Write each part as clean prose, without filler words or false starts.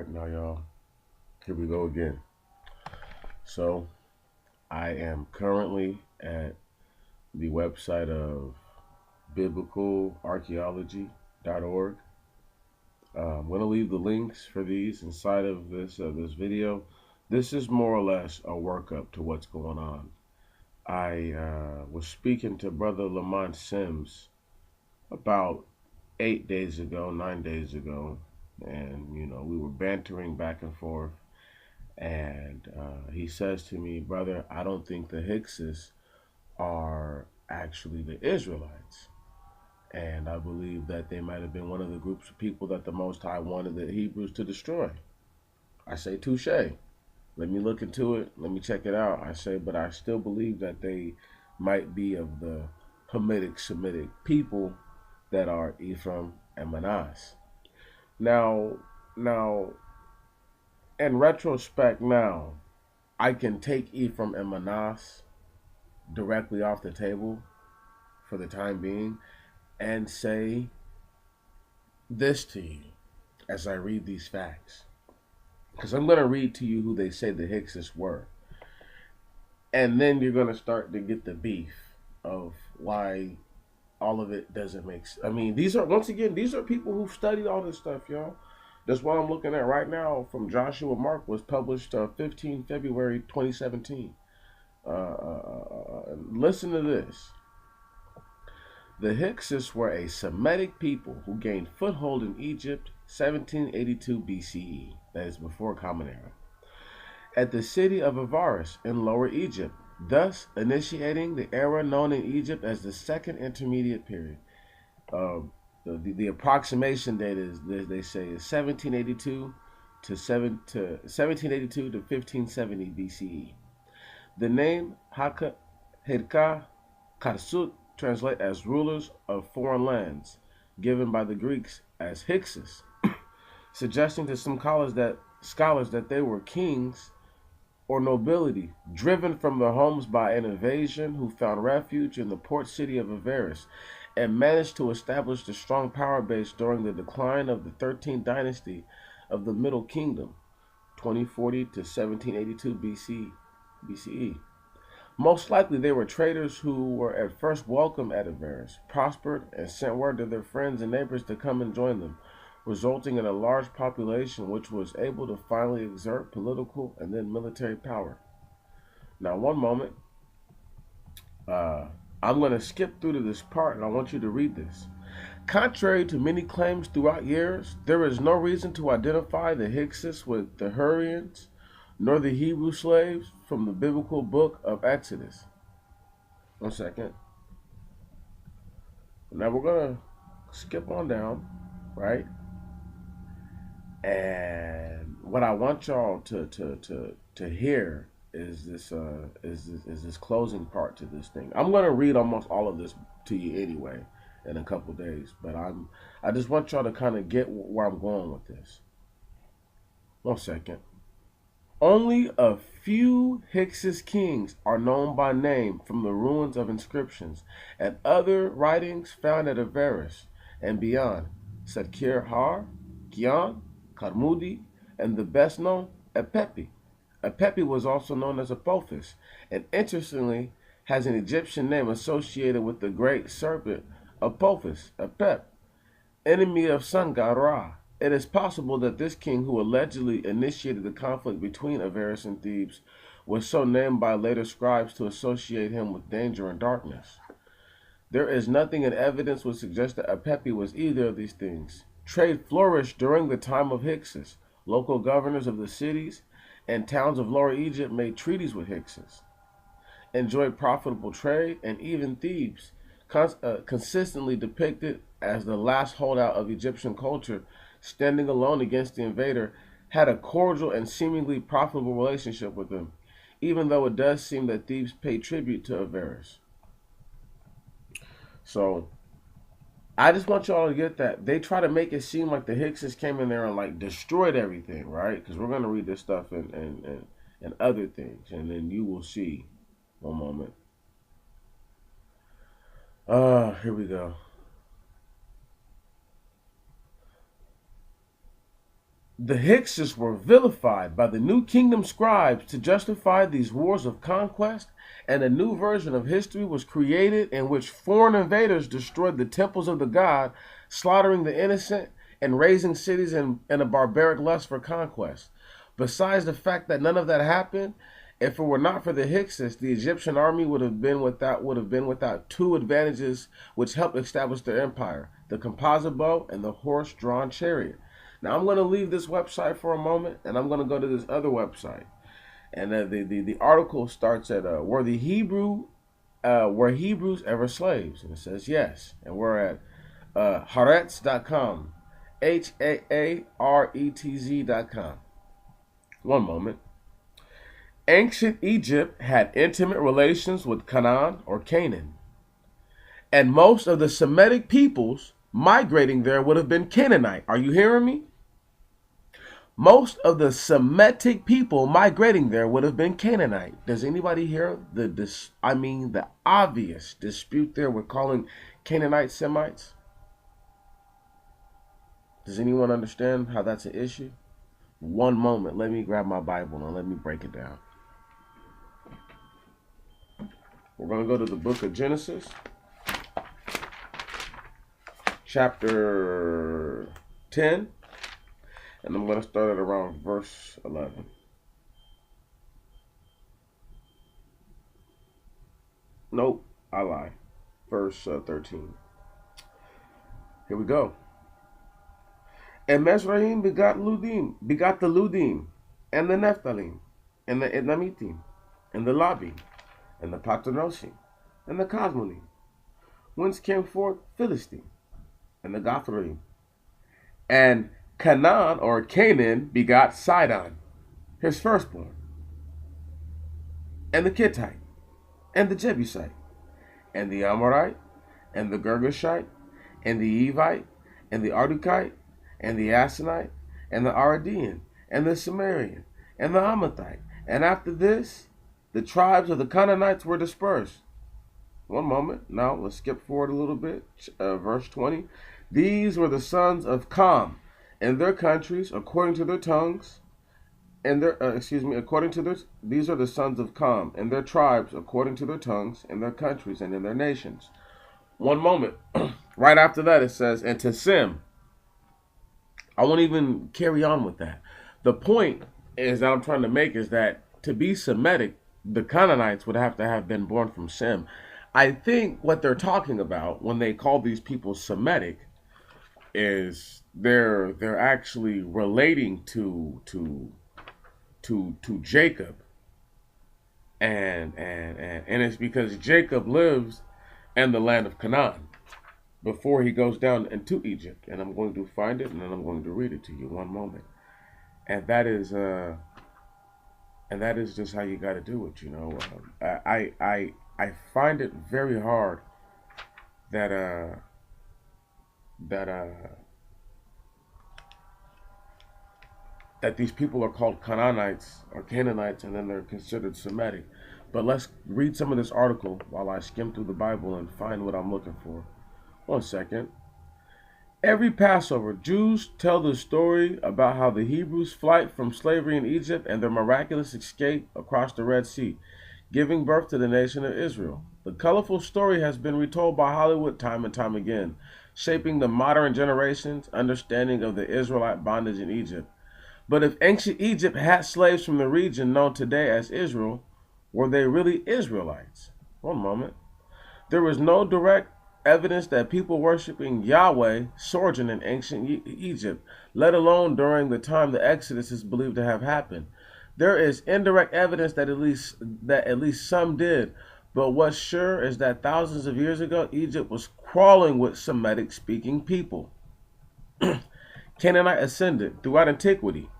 right, now y'all, here we go again. So, I am currently at the website of biblicalarchaeology.org. I'm going to leave the links for these inside of this video. This is more or less a workup to what's going on. I was speaking to Brother Lamont Sims about 8 days ago, 9 days ago, and we were bantering back and forth. And he says to me, brother, I don't think the Hyksos are actually the Israelites. And I believe that they might have been one of the groups of people that the Most High wanted the Hebrews to destroy. I say, touche. Let me look into it. Let me check it out. I say, but I still believe that they might be of the Hamitic Semitic people that are Ephraim and Manasseh. Now, in retrospect now, I can take Ephraim and Manasseh directly off the table for the time being and say this to you as I read these facts. Because I'm going to read to you who they say the Hyksos were. And then you're going to start to get the beef of why all of it doesn't make sense. I mean, these are people who've studied all this stuff, y'all. That's what I'm looking at right now from Joshua Mark, was published 15 February 2017. Listen to this. The Hyksos were a Semitic people who gained foothold in Egypt 1782 BCE, that is before Common Era, at the city of Avaris in Lower Egypt, thus initiating the era known in Egypt as the Second Intermediate Period. The approximation date is, they say, is 1782 to 1570 BCE. The name Hyksos translate as rulers of foreign lands, given by the Greeks as Hyksos, suggesting to some scholars that they were kings or nobility driven from their homes by an invasion, who found refuge in the port city of Avaris and managed to establish a strong power base during the decline of the 13th dynasty of the Middle Kingdom, 2040 to 1782 BCE. Most likely they were traders who were at first welcome at Avaris, prospered, and sent word to their friends and neighbors to come and join them, resulting in a large population which was able to finally exert political and then military power. Now, one moment. I'm going to skip through to this part, and I want you to read this. Contrary to many claims throughout years, there is no reason to identify the Hyksos with the Hurrians, nor the Hebrew slaves from the biblical book of Exodus. One second. Now we're going to skip on down, right? And what I want y'all to hear is this closing part to this thing. I'm going to read almost all of this to you anyway in a couple days, but I just want y'all to kind of get where I'm going with this. One second. Only a few Hyksos kings are known by name from the ruins of inscriptions and other writings found at Avaris and beyond, Satkir Har, Gyan, Karmudi, and the best known, Apepi. Apepi was also known as Apophis, and interestingly has an Egyptian name associated with the great serpent Apophis, Apep, enemy of sun god Ra. It is possible that this king, who allegedly initiated the conflict between Avaris and Thebes, was so named by later scribes to associate him with danger and darkness. There is nothing in evidence which suggests that Apepi was either of these things. Trade flourished during the time of Hyksos. Local governors of the cities and towns of Lower Egypt made treaties with Hyksos, enjoyed profitable trade, and even Thebes, consistently depicted as the last holdout of Egyptian culture, standing alone against the invader, had a cordial and seemingly profitable relationship with them, even though it does seem that Thebes paid tribute to Avaris. So, I just want y'all to get that. They try to make it seem like the Hyksos came in there and like destroyed everything, right? Because we're going to read this stuff and other things, and then you will see. One moment. Here we go. The Hyksos were vilified by the New Kingdom scribes to justify these wars of conquest, and a new version of history was created in which foreign invaders destroyed the temples of the god, slaughtering the innocent and raising cities in a barbaric lust for conquest. Besides the fact that none of that happened, if it were not for the Hyksos, the Egyptian army would have been without two advantages which helped establish their empire: the composite bow and the horse-drawn chariot. Now I'm going to leave this website for a moment, and I'm going to go to this other website. And the article starts at were Hebrews ever slaves? And it says yes. And we're at Haaretz.com, HAARETZ.com. One moment. Ancient Egypt had intimate relations with Canaan or Canaan, and most of the Semitic peoples migrating there would have been Canaanite. Are you hearing me? Most of the Semitic people migrating there would have been Canaanite. Does anybody hear the obvious dispute there with calling Canaanite Semites? Does anyone understand how that's an issue? One moment, let me grab my Bible and let me break it down. We're going to go to the book of Genesis, chapter 10. And I'm going to start at around verse 11. Nope, I lie. Verse 13. Here we go. And Mizraim begot the Ludim, and the Nephthalim, and the Ednamitim, and the Labim, and the Paternosim, and the Cosmonim, whence came forth Philistine, and the Gotharim. And Canaan or Canaan begot Sidon, his firstborn, and the Kittite, and the Jebusite, and the Amorite, and the Girgashite, and the Evite, and the Ardukite, and the Asenite, and the Aradean, and the Sumerian, and the Amathite. And after this, the tribes of the Canaanites were dispersed. One moment. Now, let's skip forward a little bit. Verse 20. These were the sons of Cam, and their countries, according to their tongues, and their, these are the sons of Cam, and their tribes, according to their tongues, and their countries, and in their nations. One moment. Right after that, it says, and to Sem. I won't even carry on with that. The point is that I'm trying to make is that to be Semitic, the Canaanites would have to have been born from Sem. I think what they're talking about when they call these people Semitic is they're actually relating to Jacob, and it's because Jacob lives in the land of Canaan before he goes down into Egypt. And I'm going to find it, and then I'm going to read it to you. One moment. And that is just how you got to do it, you know. I find it very hard that these people are called Canaanites or Canaanites, and then they're considered Semitic. But let's read some of this article while I skim through the Bible and find what I'm looking for. One second. Every Passover, Jews tell the story about how the Hebrews' flight from slavery in Egypt and their miraculous escape across the Red Sea, giving birth to the nation of Israel. The colorful story has been retold by Hollywood time and time again, shaping the modern generation's understanding of the Israelite bondage in Egypt. But if ancient Egypt had slaves from the region known today as Israel, were they really Israelites? One moment. There was no direct evidence that people worshiping Yahweh sojourned in ancient Egypt, let alone during the time the Exodus is believed to have happened. There is indirect evidence that at least some did, but what's sure is that thousands of years ago, Egypt was crawling with Semitic-speaking people. Canaanite ascendant throughout antiquity.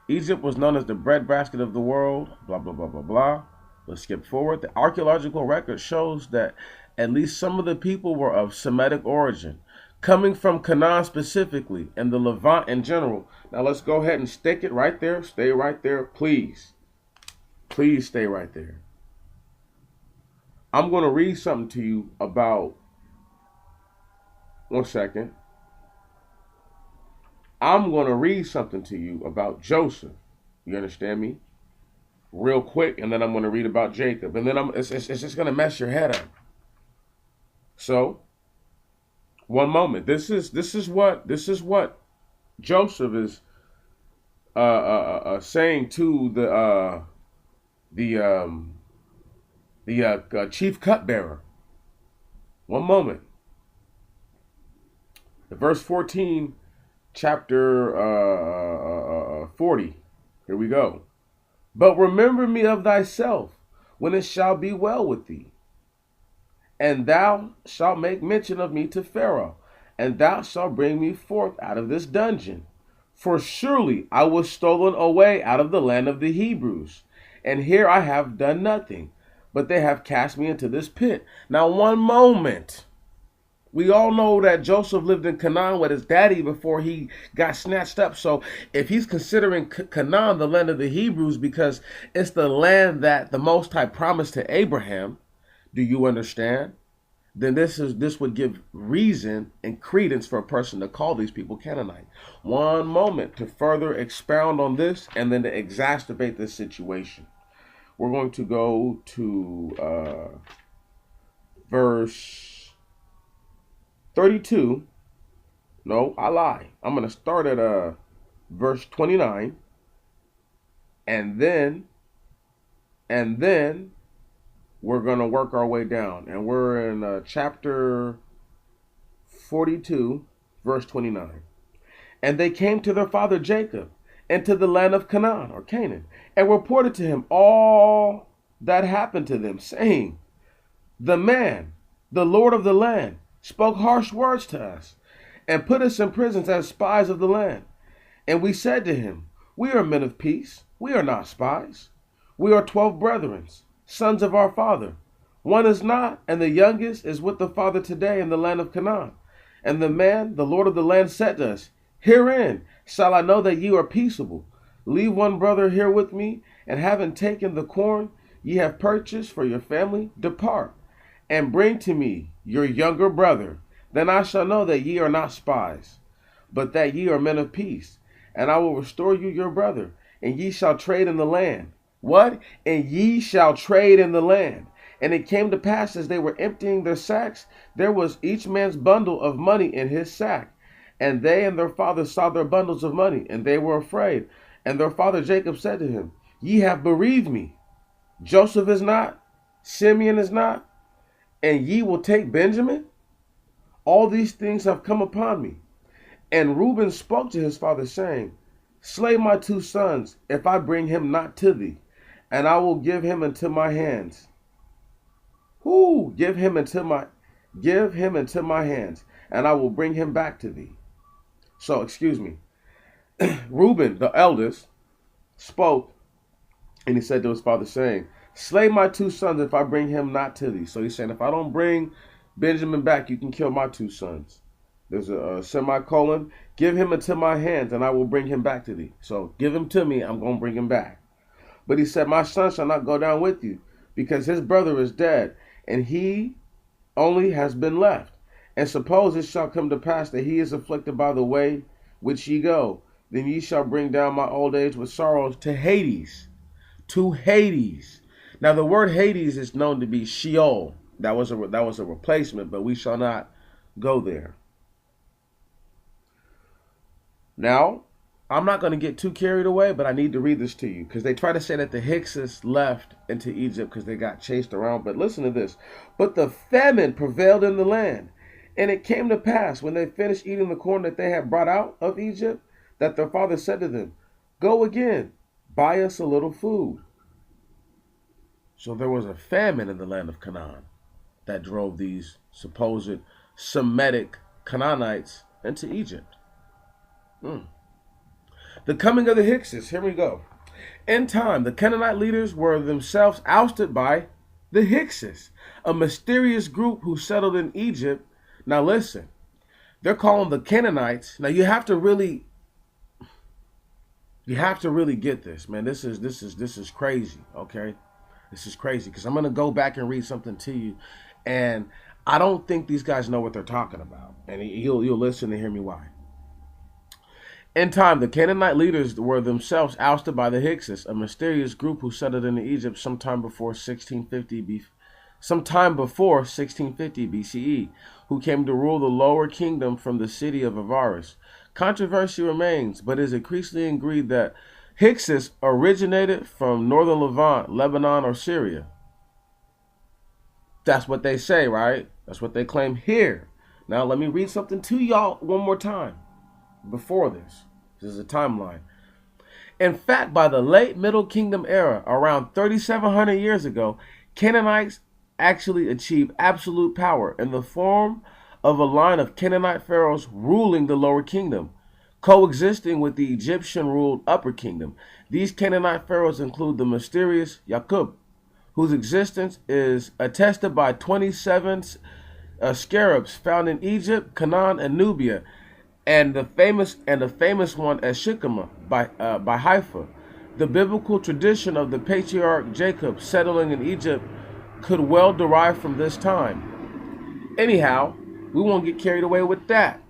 Egypt was known as the breadbasket of the world, blah, blah, blah, blah, blah. Let's skip forward. The archaeological record shows that at least some of the people were of Semitic origin, coming from Canaan specifically, and the Levant in general. Now let's go ahead and stick it right there. Stay right there, please. Please stay right there. I'm going to read something to you about, one second. I'm going to read something to you about Joseph. You understand me? Real quick, and then I'm going to read about Jacob, and then it's just going to mess your head up. So, one moment. This is what Joseph is saying to the chief cupbearer. One moment. The verse 14, chapter 40. Here we go. But remember me of thyself when it shall be well with thee, and thou shalt make mention of me to Pharaoh, and thou shalt bring me forth out of this dungeon. For surely I was stolen away out of the land of the Hebrews, and here I have done nothing, but they have cast me into this pit. Now, one moment. We all know that Joseph lived in Canaan with his daddy before he got snatched up. So if he's considering Canaan the land of the Hebrews because it's the land that the Most High promised to Abraham, do you understand? Then this would give reason and credence for a person to call these people Canaanite. One moment to further expound on this and then to exacerbate this situation. We're going to go to verse 32. No, I lie. I'm going to start at verse 29. And then we're going to work our way down. And we're in chapter 42, verse 29. And they came to their father Jacob and to the land of Canaan, or Canaan, and reported to him all that happened to them, saying, the man, the Lord of the land, spoke harsh words to us, and put us in prisons as spies of the land. And we said to him, we are men of peace, we are not spies. We are 12 brethren, sons of our father. One is not, and the youngest is with the father today in the land of Canaan. And the man, the Lord of the land, said to us, herein shall I know that ye are peaceable. Leave one brother here with me, and having taken the corn ye have purchased for your family, depart, and bring to me your younger brother. Then I shall know that ye are not spies, but that ye are men of peace. And I will restore you your brother, and ye shall trade in the land. What? And ye shall trade in the land. And it came to pass, as they were emptying their sacks, there was each man's bundle of money in his sack. And they and their father saw their bundles of money, and they were afraid. And their father Jacob said to him, ye have bereaved me. Joseph is not, Simeon is not, and ye will take Benjamin? All these things have come upon me. And Reuben spoke to his father, saying, slay my 2 sons, if I bring him not to thee, and I will give him into my hands. Give him into my hands, and I will bring him back to thee. So, Reuben, the eldest, spoke, and he said to his father, saying, slay my 2 sons if I bring him not to thee. So he's saying, if I don't bring Benjamin back, you can kill my 2 sons. There's a semicolon. Give him into my hands, and I will bring him back to thee. So give him to me, I'm going to bring him back. But he said, my son shall not go down with you, because his brother is dead, and he only has been left. And suppose it shall come to pass that he is afflicted by the way which ye go, then ye shall bring down my old age with sorrows to Hades. To Hades. Now the word Hades is known to be Sheol. That was a replacement, but we shall not go there. Now, I'm not going to get too carried away, but I need to read this to you because they try to say that the Hyksos left into Egypt because they got chased around. But listen to this. But the famine prevailed in the land. And it came to pass when they finished eating the corn that they had brought out of Egypt, that their father said to them, go again, buy us a little food. So there was a famine in the land of Canaan that drove these supposed Semitic Canaanites into Egypt. The coming of the Hyksos, here we go. In time, the Canaanite leaders were themselves ousted by the Hyksos, a mysterious group who settled in Egypt. Now listen, they're calling the Canaanites. Now you have to really get this, man. This is crazy, okay? This is crazy because I'm going to go back and read something to you, and I don't think these guys know what they're talking about, and you'll listen to hear me why. In time, the Canaanite leaders were themselves ousted by the Hyksos, a mysterious group who settled in Egypt sometime before 1650 BCE, who came to rule the lower kingdom from the city of Avaris. Controversy remains, but it is increasingly agreed that Hyksos originated from northern Levant, Lebanon, or Syria. That's what they say, right? That's what they claim here. Now, let me read something to y'all one more time before this. This is a timeline. In fact, by the late Middle Kingdom era, around 3,700 years ago, Canaanites actually achieved absolute power in the form of a line of Canaanite pharaohs ruling the lower kingdom, coexisting with the Egyptian-ruled upper kingdom. These Canaanite pharaohs include the mysterious Yaqub, whose existence is attested by 27 scarabs found in Egypt, Canaan, and Nubia, and the famous one at Shikama by Haifa. The biblical tradition of the patriarch Jacob settling in Egypt could well derive from this time. Anyhow, we won't get carried away with that.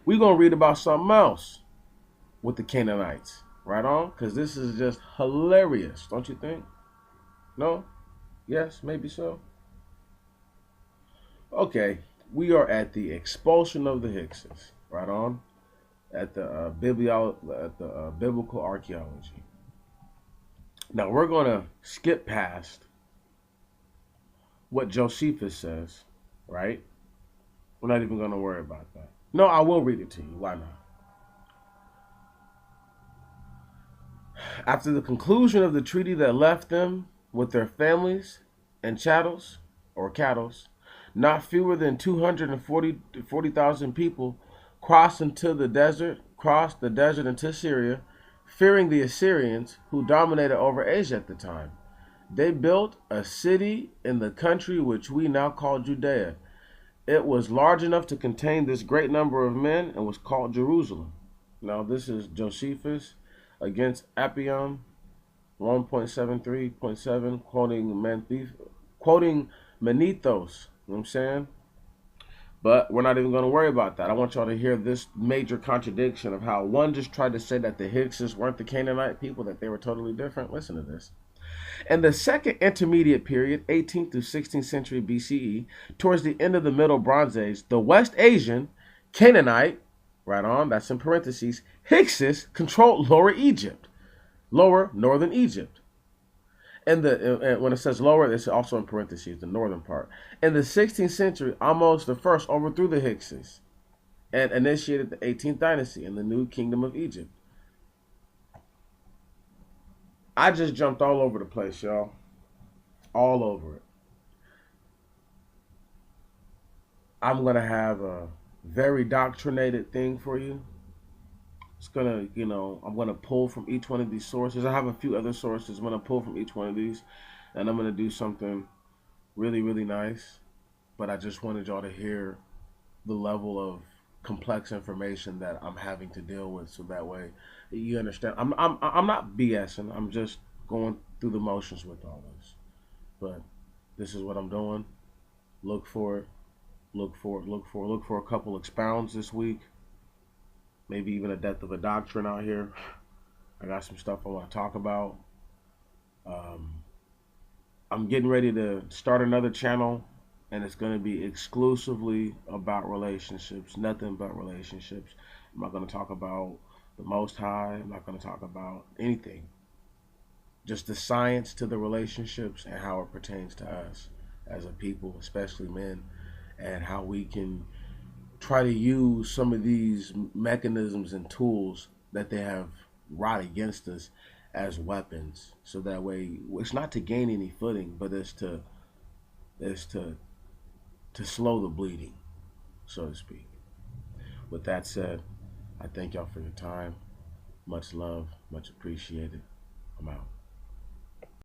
We're gonna read about something else with the Canaanites, right on? Because this is just hilarious, don't you think? No? Yes, maybe so. Okay, we are at the expulsion of the Hyksos, right on, at the biblical archaeology. Now we're gonna skip past what Josephus says, right? We're not even gonna worry about that. No, I will read it to you. Why not? After the conclusion of the treaty that left them with their families and chattels or cattle, not fewer than 240,000 people crossed the desert into Syria, fearing the Assyrians who dominated over Asia at the time. They built a city in the country which we now call Judea. It was large enough to contain this great number of men and was called Jerusalem. Now this is Josephus against Appian 1.73.7, quoting Menethos. You know what I'm saying? But we're not even going to worry about that. I want y'all to hear this major contradiction of how one just tried to say that the Hyksos weren't the Canaanite people, that they were totally different. Listen to this. In the second intermediate period, 18th to 16th century BCE, towards the end of the Middle Bronze Age, the West Asian Canaanite, right on, that's in parentheses, Hyksos controlled Lower Egypt, lower northern Egypt. And when it says lower, it's also in parentheses, the northern part. In the 16th century, Ahmose I overthrew the Hyksos and initiated the 18th dynasty in the new kingdom of Egypt. I just jumped all over the place, y'all. All over it. I'm going to have a very doctrinated thing for you. It's going to, I'm going to pull from each one of these sources. I have a few other sources. I'm going to pull from each one of these. And I'm going to do something really, really nice. But I just wanted y'all to hear the level of complex information that I'm having to deal with, so that way you understand. I'm not BSing. I'm just going through the motions with all this. But this is what I'm doing. Look for it. Look for a couple expounds this week. Maybe even a depth of a doctrine out here. I got some stuff I want to talk about. I'm getting ready to start another channel, and it's going to be exclusively about relationships, nothing but relationships. I'm not going to talk about the Most High. I'm not going to talk about anything. Just the science to the relationships and how it pertains to us as a people, especially men, and how we can try to use some of these mechanisms and tools that they have wrought against us as weapons, so that way it's not to gain any footing, but it's to slow the bleeding, so to speak. With that said, I thank y'all for your time. Much love, much appreciated. I'm out.